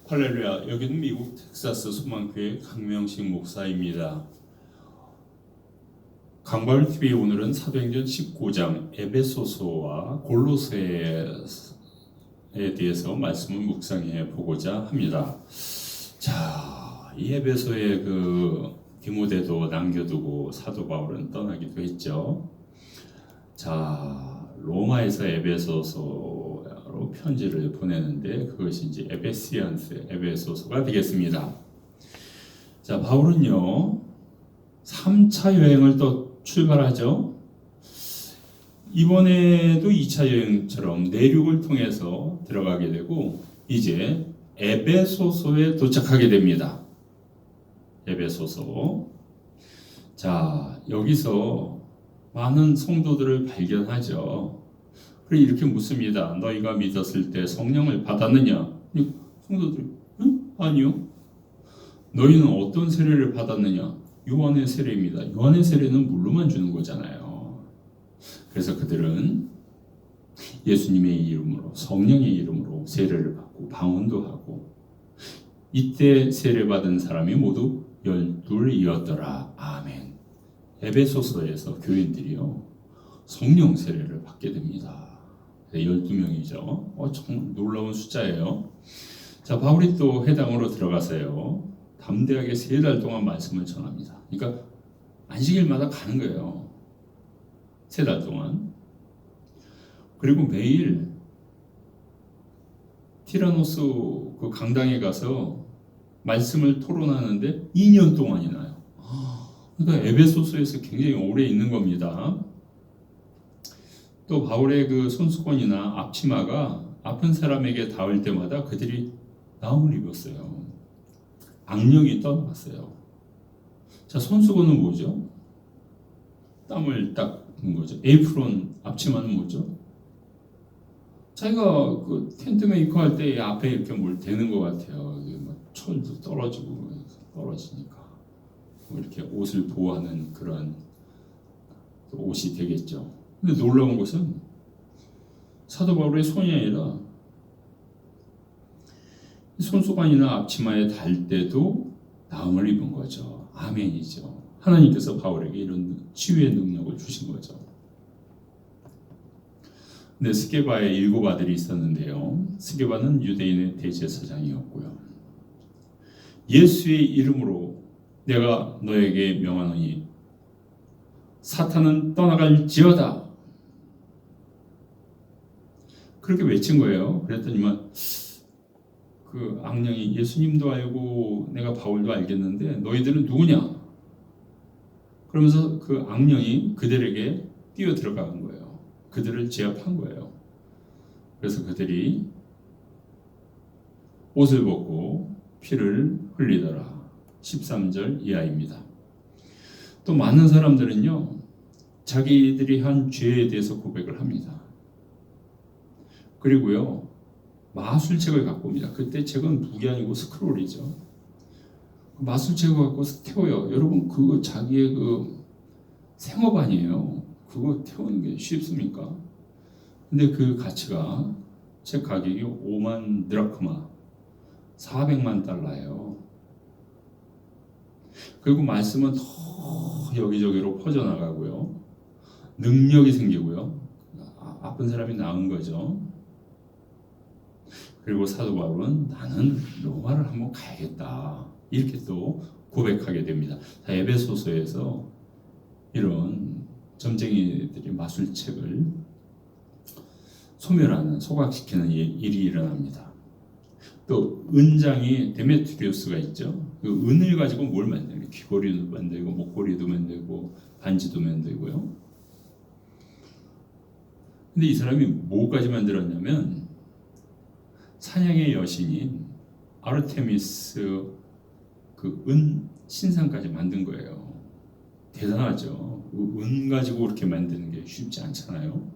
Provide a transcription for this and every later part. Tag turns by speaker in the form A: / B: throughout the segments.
A: 할렐루야. 여기는 미국 텍사스 소망교회 강명식 목사입니다. 강바울TV 오늘은 사도행전 19장 에베소서와 골로새에 대해서 말씀을 묵상해 보고자 합니다. 자, 이 에베소에 디모데도 남겨두고 사도 바울은 떠나기도 했죠. 자, 로마에서 에베소서로 편지를 보내는데 그것이 이제 에베소서가 되겠습니다. 자, 바울은요 3차 여행을 또 출발하죠. 이번에도 2차 여행처럼 내륙을 통해서 들어가게 되고 이제 에베소서에 도착하게 됩니다. 에베소서. 자, 여기서 많은 성도들을 발견하죠. 그래 이렇게 묻습니다. 너희가 믿었을 때 성령을 받았느냐? 성도들이 응? 아니요. 너희는 어떤 세례를 받았느냐? 요한의 세례입니다. 요한의 세례는 물로만 주는 거잖아요. 그래서 그들은 예수님의 이름으로 성령의 이름으로 세례를 받고 방언도 하고 이때 세례받은 사람이 모두 12이었더라. 아멘. 에베소서에서 교인들이요 성령 세례를 받게 됩니다. 12명이죠. 정말 놀라운 숫자예요. 자, 바울이 또 회당으로 들어가서요 담대하게 3달 동안 말씀을 전합니다. 그러니까 안식일마다 가는 거예요. 3달 동안. 그리고 매일 티라노스 그 강당에 가서 말씀을 토론하는데 2년 동안이나요. 그러니까 에베소서에서 굉장히 오래 있는 겁니다. 또 바울의 그 손수건이나 앞치마가 아픈 사람에게 닿을 때마다 그들이 나음을 입었어요. 악령이 떠나갔어요. 자, 손수건은 뭐죠? 땀을 닦는 거죠. 에이프론 앞치마는 뭐죠? 자기가 그 텐트 메이커 할 때 앞에 이렇게 뭘 대는 것 같아요. 철도 떨어지고 떨어지니까 이렇게 옷을 보호하는 그런 옷이 되겠죠. 근데 놀라운 것은 사도 바울의 손이 아니라 손수건이나 앞치마에 닿을 때도 나음을 입은 거죠. 아멘이죠. 하나님께서 바울에게 이런 치유의 능력을 주신 거죠. 근데 스게바에 7 아들이 있었는데요. 스게바는 유대인의 대제사장이었고요. 예수의 이름으로 내가 너에게 명하노니 사탄은 떠나갈지어다. 그렇게 외친 거예요. 그랬더니만 그 악령이 예수님도 알고 내가 바울도 알겠는데 너희들은 누구냐? 그러면서 그 악령이 그들에게 뛰어 들어간 거예요. 그들을 제압한 거예요. 그래서 그들이 옷을 벗고 피를 흘리더라. 13절 이하입니다. 또 많은 사람들은요 자기들이 한 죄에 대해서 고백을 합니다. 그리고요 마술책을 갖고 옵니다. 그때 책은 북이 아니고 스크롤이죠. 마술책을 갖고 태워요. 여러분 그거 자기의 그 생업 아니에요. 그거 태우는 게 쉽습니까? 근데 그 가치가 책 가격이 5만 드라크마 400만 달러예요. 그리고 말씀은 더 여기저기로 퍼져나가고요. 능력이 생기고요. 아픈 사람이 나은 거죠. 그리고 사도 바울은 나는 로마를 한번 가야겠다. 이렇게 또 고백하게 됩니다. 자, 에베소서에서 이런 점쟁이들이 마술책을 소멸하는, 소각시키는 일이 일어납니다. 또 은장이 데메트리우스가 있죠. 그 은을 가지고 뭘 만들어요? 귀걸이도 만들고 목걸이도 만들고 반지도 만들고요. 근데 이 사람이 뭐까지 만들었냐면 사냥의 여신인 아르테미스 그 은 신상까지 만든 거예요. 대단하죠. 은 가지고 그렇게 만드는 게 쉽지 않잖아요.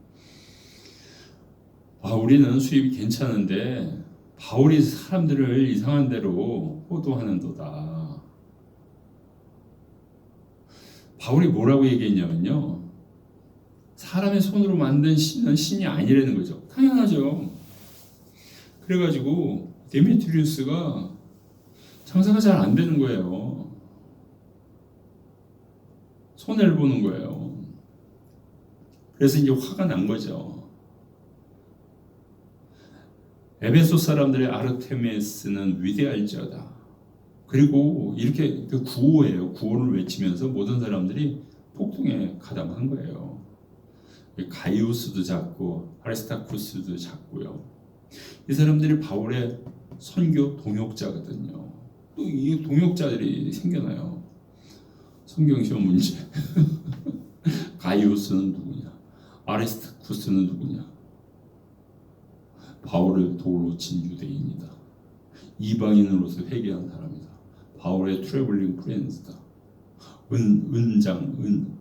A: 우리는 수입이 괜찮은데 바울이 사람들을 이상한 대로 호도하는도다. 바울이 뭐라고 얘기했냐면요. 사람의 손으로 만든 신은 신이 아니라는 거죠. 당연하죠. 그래가지고 데메트리우스가 장사가 잘 안 되는 거예요. 손해를 보는 거예요. 그래서 이제 화가 난 거죠. 에베소 사람들의 아르테미스는 위대할지어다. 그리고 이렇게 그 구호예요. 구호를 외치면서 모든 사람들이 폭동에 가담한 거예요. 가이우스도 잡고 아리스타쿠스도 잡고요. 이 사람들이 바울의 선교 동역자거든요. 또 이 동역자들이 생겨나요. 성경 시험 문제. 가이우스는 누구냐? 아리스타쿠스는 누구냐? 바울을 도로 친 유대인이다. 이방인으로서 회개한 사람이다. 바울의 트래블링 프렌즈다.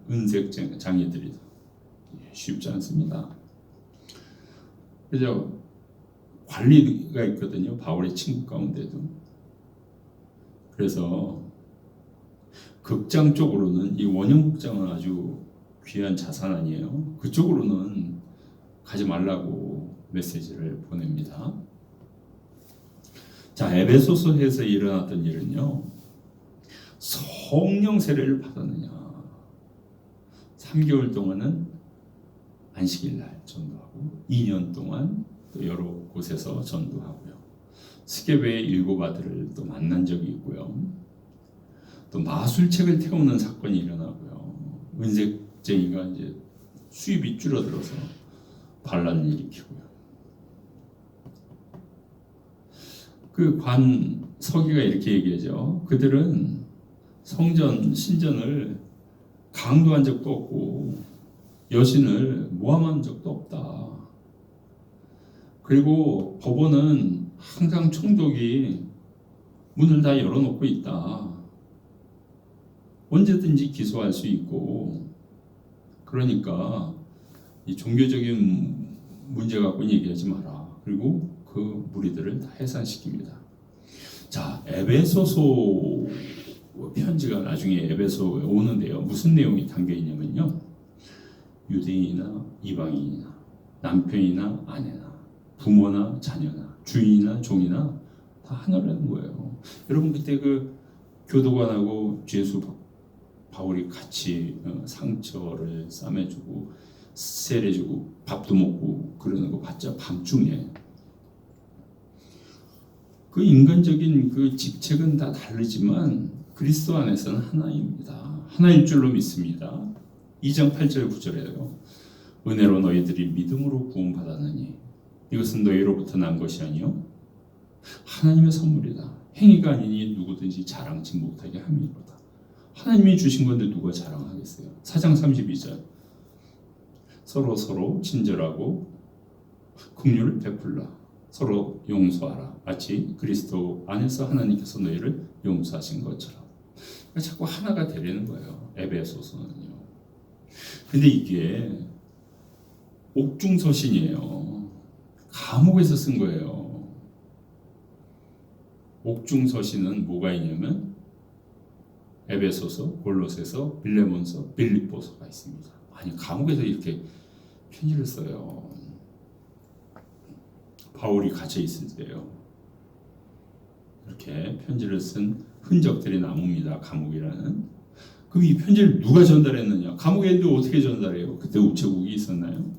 A: 은색 장애들이다. 쉽지 않습니다. 그래서 관리가 있거든요. 바울의 친구 가운데도. 그래서 극장 쪽으로는 이 원형 극장은 아주 귀한 자산 아니에요. 그쪽으로는 가지 말라고 메시지를 보냅니다. 자, 에베소서에서 일어났던 일은요. 성령 세례를 받았느냐. 3개월 동안은 안식일 날 전도하고 2년 동안 또 여러 곳에서 전도하고요. 스게베의 7 아들을 또 만난 적이 있고요. 또 마술책을 태우는 사건이 일어나고요. 은색쟁이가 이제 수입이 줄어들어서 반란을 일으키고요. 그 관 서기가 이렇게 얘기하죠. 그들은 성전 신전을 강도한 적도 없고 여신을 모함한 적도 없다. 그리고 법원은 항상 총독이 문을 다 열어놓고 있다. 언제든지 기소할 수 있고, 그러니까 이 종교적인 문제 갖고 얘기하지 마라. 그리고 그 무리들을 다 해산시킵니다. 자, 에베소서 편지가 나중에 에베소에 오는데요. 무슨 내용이 담겨 있냐면요. 유대인이나 이방인이나 남편이나 아내나 부모나 자녀나 주인이나 종이나 다 하나라는 거예요. 여러분 그때 그 교도관하고 죄수 바울이 같이 상처를 싸매주고 세례주고 밥도 먹고 그러는 거 봤죠? 밤중에. 그 인간적인 그 직책은 다 다르지만 그리스도 안에서는 하나입니다. 하나일 줄로 믿습니다. 2장 8절 9절에요. 은혜로 너희들이 믿음으로 구원받았느니 이것은 너희로부터 난 것이 아니요 하나님의 선물이다. 행위가 아니니 누구든지 자랑치 못하게 함이로다. 하나님이 주신 건데 누가 자랑하겠어요? 4장 32절 서로 친절하고 긍휼을 베풀라. 서로 용서하라. 마치 그리스도 안에서 하나님께서 너희를 용서하신 것처럼. 그러니까 자꾸 하나가 되려는 거예요. 에베소서는요. 근데 이게 옥중서신이에요. 감옥에서 쓴 거예요. 옥중서신은 뭐가 있냐면 에베소서, 골로새서, 빌레몬서, 빌립보서가 있습니다. 아니 감옥에서 이렇게 편지를 써요. 바울이 갇혀 있을 때요. 이렇게 편지를 쓴 흔적들이 남습니다. 감옥이라는. 그럼 이 편지를 누가 전달했느냐? 감옥에 있는데 어떻게 전달해요? 그때 우체국이 있었나요?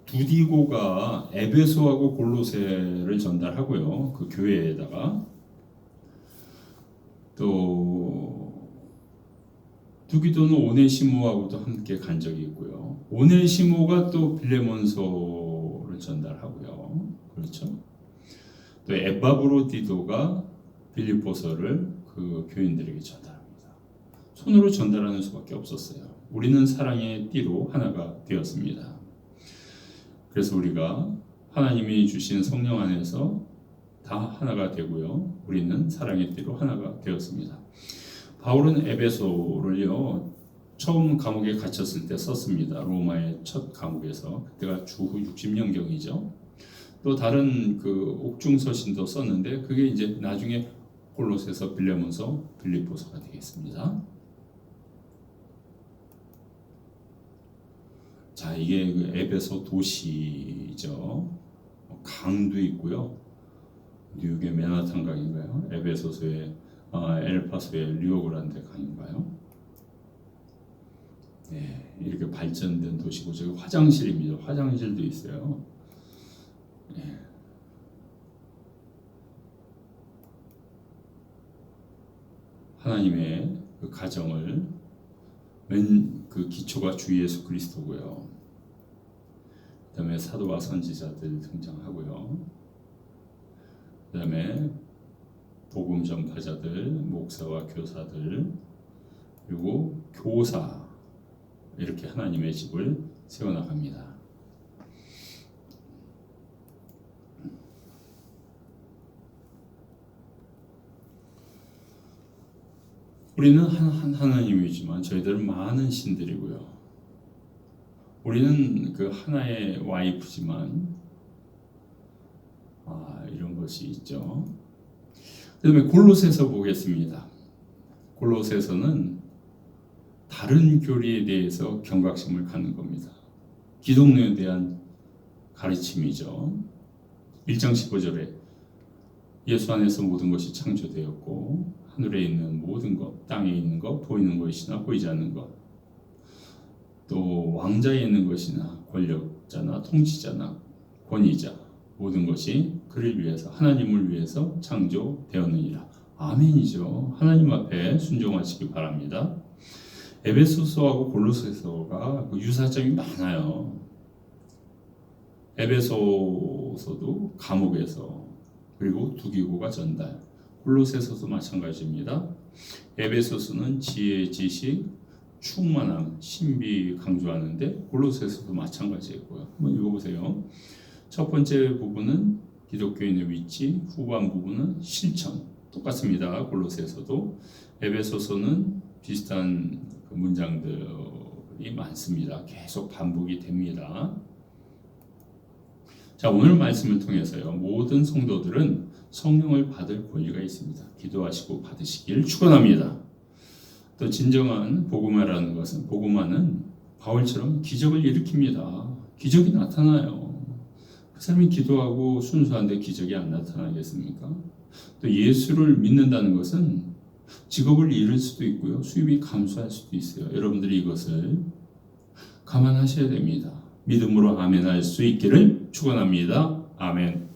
A: 두디고가 에베소하고 골로새를 전달하고요. 그 교회에다가 또 두기도는 오네시모하고도 함께 간 적이 있고요. 오네시모가 또 빌레몬서를 전달하고요. 그렇죠? 또 에바브로디도가 빌립보서를 그 교인들에게 전달합니다. 손으로 전달하는 수밖에 없었어요. 우리는 사랑의 띠로 하나가 되었습니다. 그래서 우리가 하나님이 주신 성령 안에서 다 하나가 되고요. 우리는 사랑의 띠로 하나가 되었습니다. 바울은 에베소를요. 처음 감옥에 갇혔을 때 썼습니다. 로마의 첫 감옥에서. 그때가 주후 60년경이죠. 또 다른 그 옥중서신도 썼는데 그게 이제 나중에 골로새서, 빌레몬서, 빌립보서가 되겠습니다. 자, 이게 그 에베소 도시죠. 강도 있고요. 뉴욕의 맨하탄 강인가요? 에베소서의 엘파소의 리오그란데 강인가요? 네, 이렇게 발전된 도시고 저기 화장실입니다. 화장실도 있어요. 네. 하나님의 그 가정을 그 기초가 주 예수 그리스도고요. 그다음에 사도와 선지자들 등장하고요. 그다음에 복음 전파자들, 목사와 교사들, 그리고 교사, 이렇게 하나님의 집을 세워나갑니다. 우리는 한 하나님이지만 저희들은 많은 신들이고요. 우리는 그 하나의 와이프지만 이런 것이 있죠. 그다음에 골로새서 보겠습니다. 골로새서는 다른 교리에 대해서 경각심을 갖는 겁니다. 기독론에 대한 가르침이죠. 1장 15절에 예수 안에서 모든 것이 창조되었고 하늘에 있는 모든 것, 땅에 있는 것, 보이는 것이나 보이지 않는 것, 또 왕자에 있는 것이나 권력자나 통치자나 권위자, 모든 것이 그를 위해서, 하나님을 위해서 창조되었느니라. 아멘이죠. 하나님 앞에 순종하시기 바랍니다. 에베소서하고 골로새서가 유사점이 많아요. 에베소서도 감옥에서, 그리고 두기고가 전달, 골로새서도 마찬가지입니다. 에베소서는 지혜, 지식, 충만함, 신비 강조하는데 골로새서도 마찬가지고요. 한번 읽어보세요. 첫 번째 부분은 기독교인의 위치, 후반 부분은 실천, 똑같습니다. 골로새서도. 에베소서는 비슷한 그 문장들이 많습니다. 계속 반복이 됩니다. 자, 오늘 말씀을 통해서요, 모든 성도들은 성령을 받을 권리가 있습니다. 기도하시고 받으시길 축원합니다. 또 진정한 복음화라는 것은, 복음화는 바울처럼 기적을 일으킵니다. 기적이 나타나요. 그 사람이 기도하고 순수한데 기적이 안 나타나겠습니까? 또 예수를 믿는다는 것은 직업을 잃을 수도 있고요, 수입이 감소할 수도 있어요. 여러분들이 이것을 감안하셔야 됩니다. 믿음으로 아멘할 수 있기를 축원합니다. 아멘.